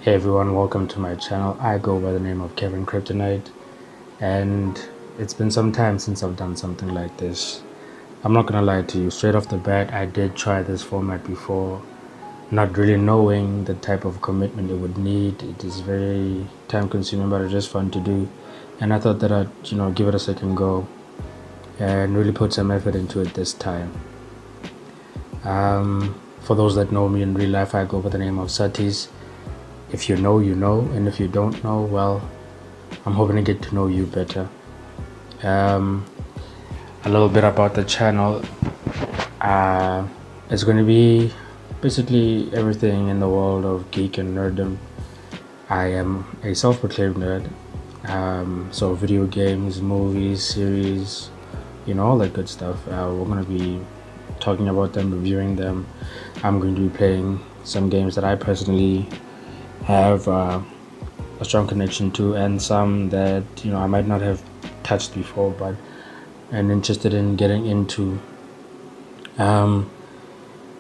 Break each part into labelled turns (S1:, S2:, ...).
S1: Hey everyone, welcome to my channel. I go by the name of Kevin Kryptonite, and it's been some time since I've done something like this. I'm not gonna lie to you, straight off the bat, I did try this format before, not really knowing the type of commitment it would need. It is very time consuming, but it's just fun to do. And I thought that I'd, give it a second go and really put some effort into it this time. For those that know me in real life, I go by the name of Satis. If you know, you know, and if you don't know, well, I'm hoping to get to know you better. A little bit about the channel. It's going to be basically everything in the world of geek and nerddom. I am a self-proclaimed nerd. So video games, movies, series, all that good stuff. We're going to be talking about them, reviewing them. I'm going to be playing some games that I personally have a strong connection to, and some that I might not have touched before, but I'm interested in getting into. So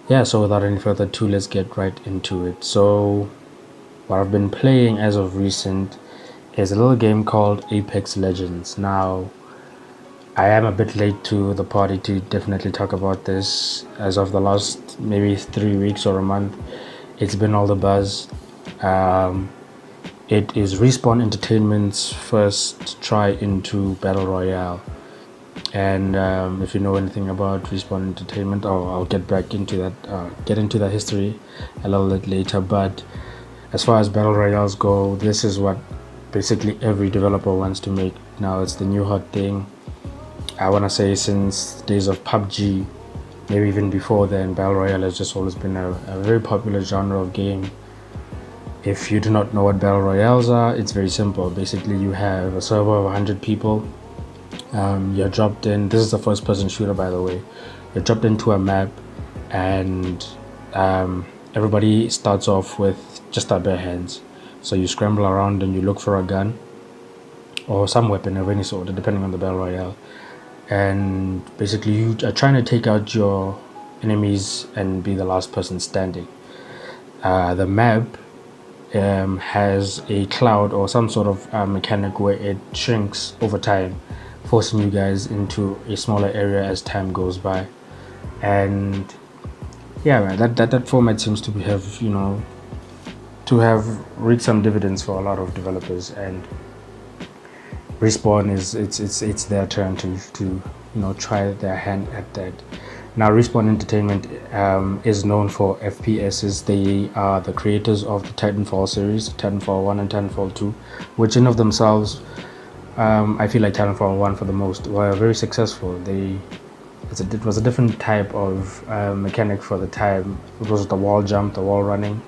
S1: without any further ado, let's get right into it. So what I've been playing as of recent is a little game called Apex Legends. Now, I am a bit late to the party to definitely talk about this. As of the last maybe 3 weeks or a month, it's been all the buzz. It is Respawn Entertainment's first try into Battle Royale. And if you know anything about Respawn Entertainment, I'll get back into that, get into that history a little bit later. But as far as Battle Royales go, this is what basically every developer wants to make now. It's the new hot thing. I want to say since the days of PUBG, maybe even before then, Battle Royale has just always been a very popular genre of game. If you do not know what Battle Royales are, it's very simple. Basically, you have a server of 100 people. You're dropped in. This is a first-person shooter, by the way. You're dropped into a map, and everybody starts off with just their bare hands. So you scramble around and you look for a gun or some weapon of any sort, depending on the Battle Royale. And basically, you are trying to take out your enemies and be the last person standing. The map has a cloud or some sort of mechanic where it shrinks over time, forcing you guys into a smaller area as time goes by. And yeah, man, that format seems to have reaped some dividends for a lot of developers, and Respawn it's their turn to try their hand at that. Now, Respawn Entertainment is known for FPSs. They are the creators of the Titanfall series, Titanfall 1 and Titanfall 2, which in of themselves, I feel like Titanfall 1 for the most, were very successful. It was a different type of mechanic for the time. It was the wall jump, the wall running.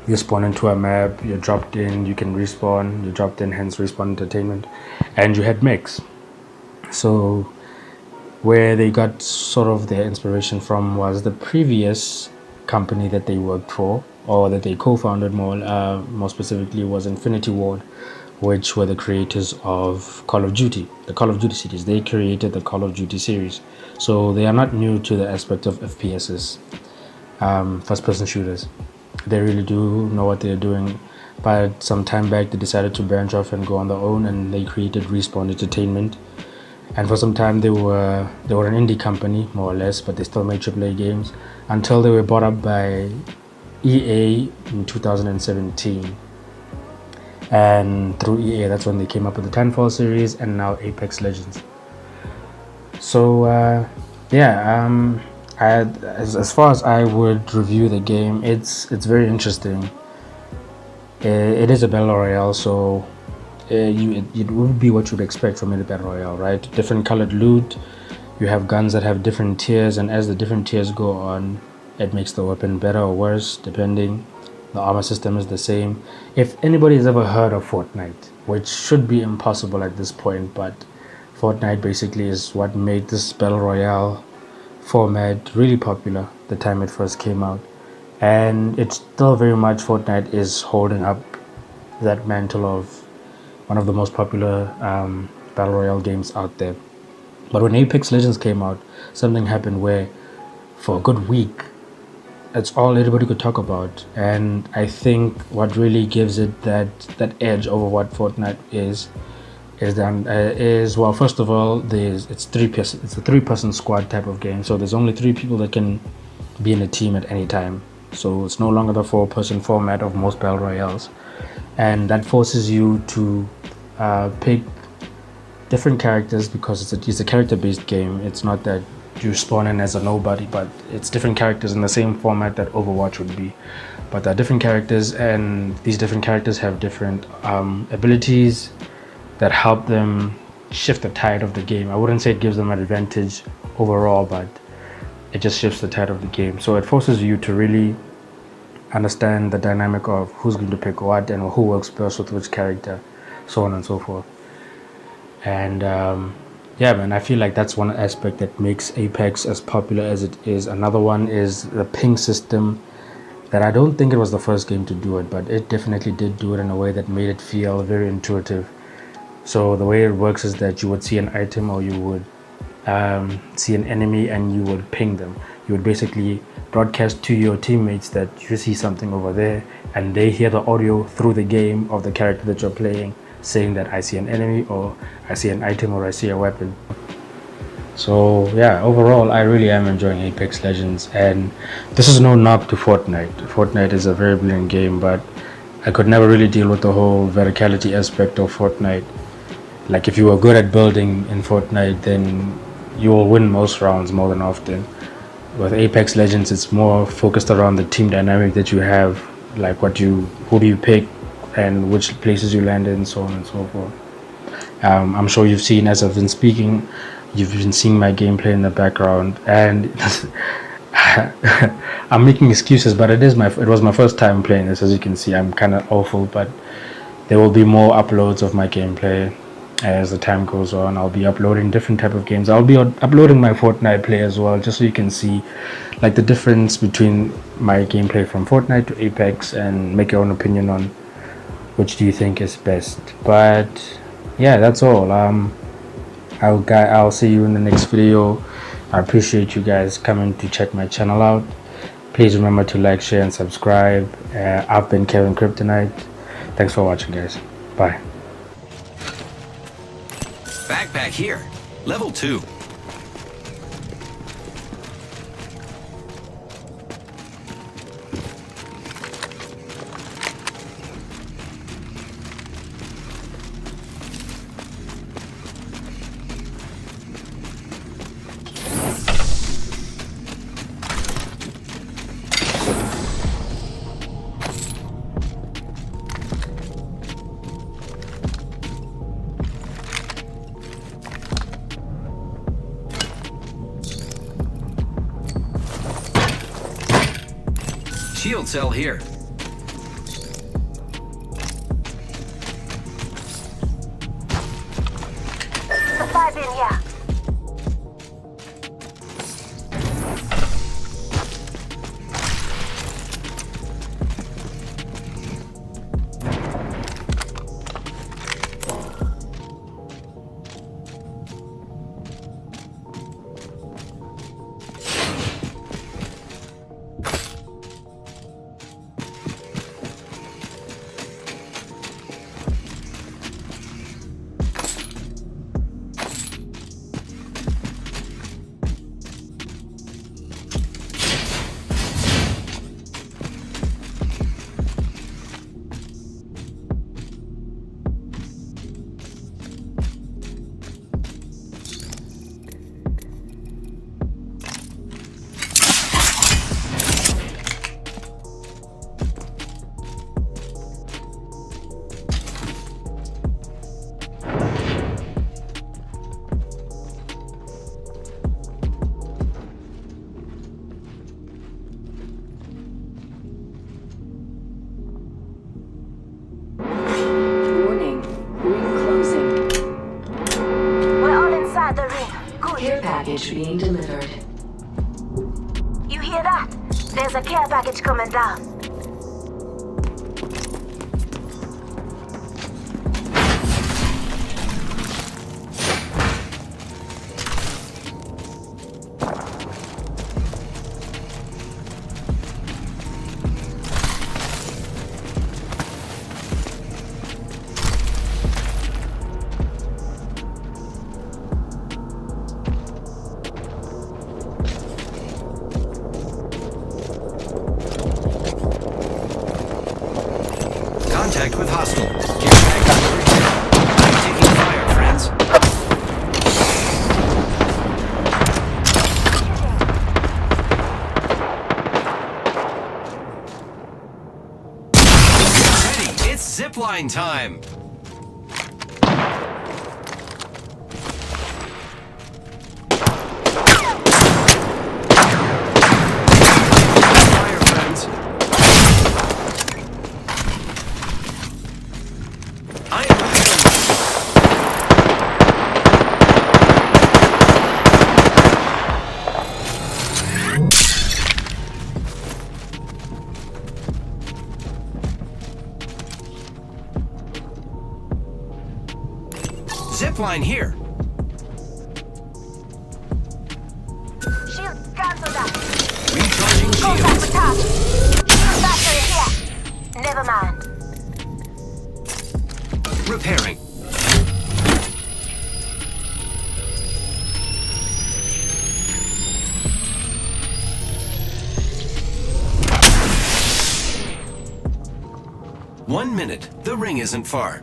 S1: You spawn into a map, you're dropped in, you can respawn, you're dropped in, hence Respawn Entertainment. And you had mechs. So where they got sort of their inspiration from was the previous company that they worked for, or that they co-founded more specifically, was Infinity Ward, which were the creators of Call of Duty, the Call of Duty series. They created the Call of Duty series. So they are not new to the aspect of FPSs, first-person shooters. They really do know what they're doing. But some time back, they decided to branch off and go on their own, and they created Respawn Entertainment. And for some time, they were an indie company, more or less, but they still made AAA games until they were bought up by EA in 2017. And through EA, that's when they came up with the Titanfall series and now Apex Legends. So as far as I would review the game, it's very interesting. It is a battle royale, so it would be what you'd expect from a battle royale, right? Different colored loot. You have guns that have different tiers, and as the different tiers go on, it makes the weapon better or worse depending. The armor system is the same. If anybody has ever heard of Fortnite, which should be impossible at this point, but Fortnite basically is what made this battle royale format really popular the time it first came out. And it's still very much, Fortnite is holding up that mantle of one of the most popular battle royale games out there. But when Apex Legends came out, something happened where for a good week it's all anybody could talk about. And I think what really gives it that edge over what Fortnite is well, first of all, it's a 3-person squad type of game, so there's only 3 people that can be in a team at any time. So it's no longer the 4-person format of most battle royales, and that forces you to pick different characters because it's a character-based game. It's not that you spawn in as a nobody, but it's different characters in the same format that Overwatch would be. But there are different characters, and these different characters have different abilities that help them shift the tide of the game. I wouldn't say it gives them an advantage overall, but it just shifts the tide of the game. So it forces you to really understand the dynamic of who's going to pick what and who works best with which character, so on and so forth. And yeah, man, I feel like that's one aspect that makes Apex as popular as it is. Another one is the ping system, that I don't think it was the first game to do it, but it definitely did do it in a way that made it feel very intuitive. So the way it works is that you would see an item, or you would see an enemy, and you would ping them. You would basically broadcast to your teammates that you see something over there, and they hear the audio through the game of the character that you're playing, saying that I see an enemy, or I see an item, or I see a weapon. So yeah, overall I really am enjoying Apex Legends, and this is no knock to Fortnite. Fortnite is a very brilliant game, but I could never really deal with the whole verticality aspect of Fortnite. Like, if you are good at building in Fortnite, then you will win most rounds more than often. With Apex Legends, it's more focused around the team dynamic that you have, like who do you pick, and which places you land in, so on and so forth. I'm sure you've seen, as I've been speaking, you've been seeing my gameplay in the background, and I'm making excuses, but it was my first time playing this. As you can see, I'm kind of awful, but there will be more uploads of my gameplay as the time goes on. I'll be uploading different type of games. I'll be uploading my Fortnite play as well, just so you can see like the difference between my gameplay from Fortnite to Apex, and make your own opinion on which do you think is best. But yeah, that's all. I'll see you in the next video. I appreciate you guys coming to check my channel out. Please remember to like, share, and subscribe. I've been Kevin Kryptonite. Thanks for watching, guys. Bye.
S2: Backpack here. Level 2. Shield cell here.
S3: Supplies in here.
S4: Package being delivered.
S3: You hear that? There's a care package coming down.
S2: Contact with hostile. Care package overhead. I'm taking fire, friends. Get ready. It's zipline time. Fire, friends. I am repairing. Zipline here.
S3: Shield cancel that.
S2: Recharging
S3: Contact
S2: shields.
S3: with task. Shield battery here. Never mind.
S2: Repairing. One minute. The ring isn't far.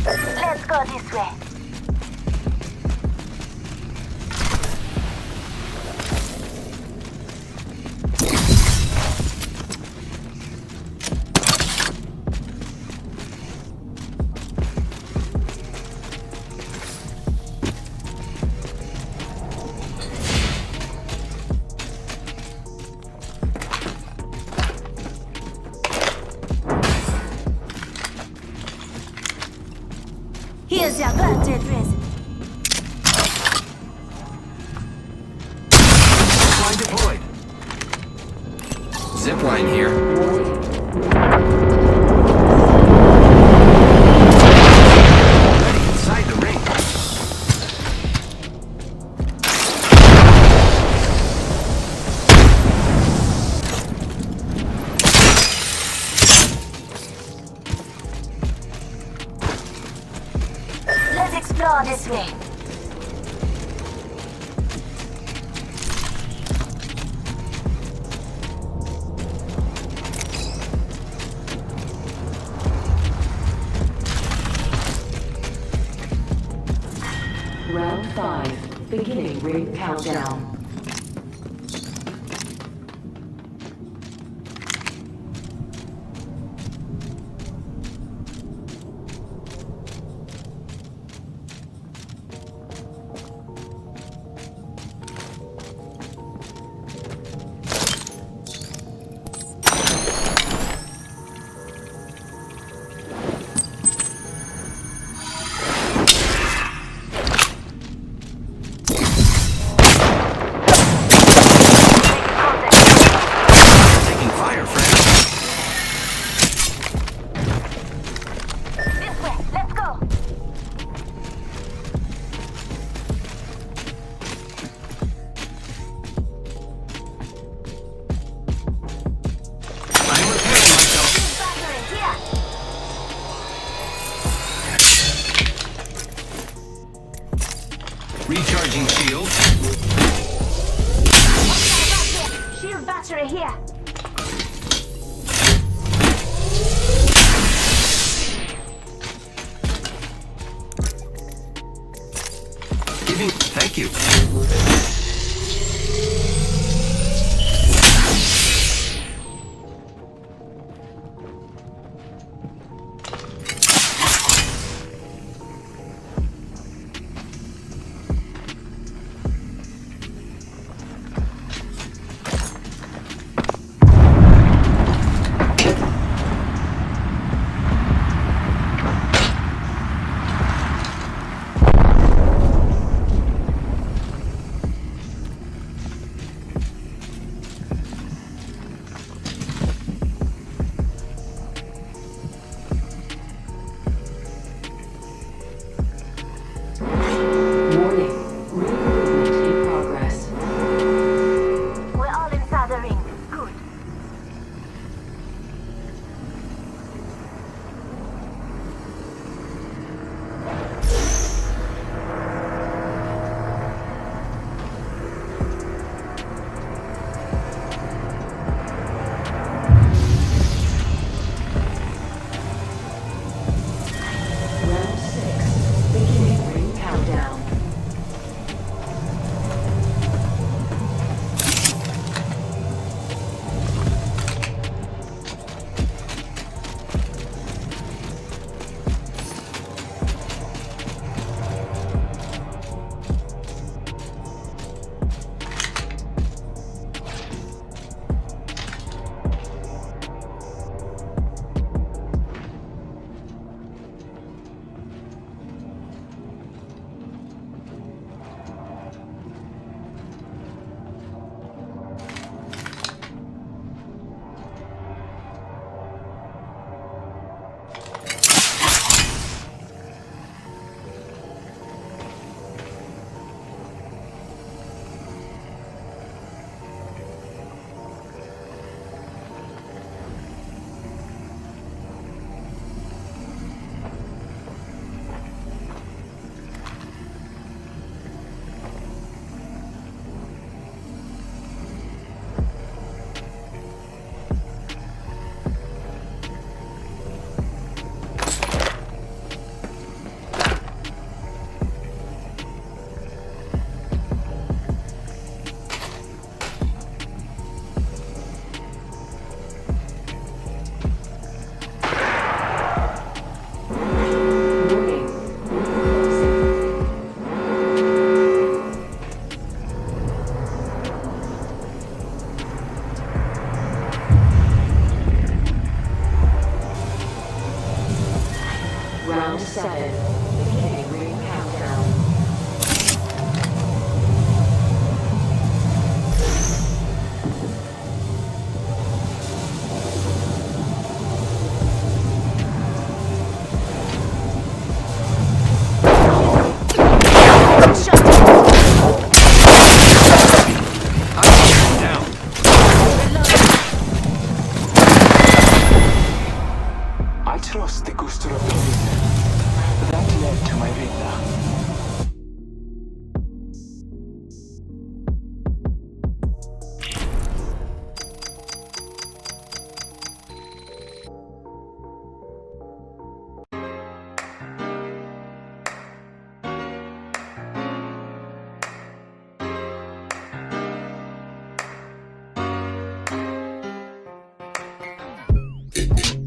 S3: Let's go this way. Here's your birthday present.
S2: Zipline deployed. Zipline here. Already inside the ring.
S3: Let's explore this way.
S4: Round 5. Beginning ring countdown.
S2: Taking fire, friends.
S3: This way. Let's go.
S2: I'm repairing myself.
S3: Battery here.
S2: Recharging shield.
S3: Shield battery here.
S2: Giving. Thank you.
S3: it.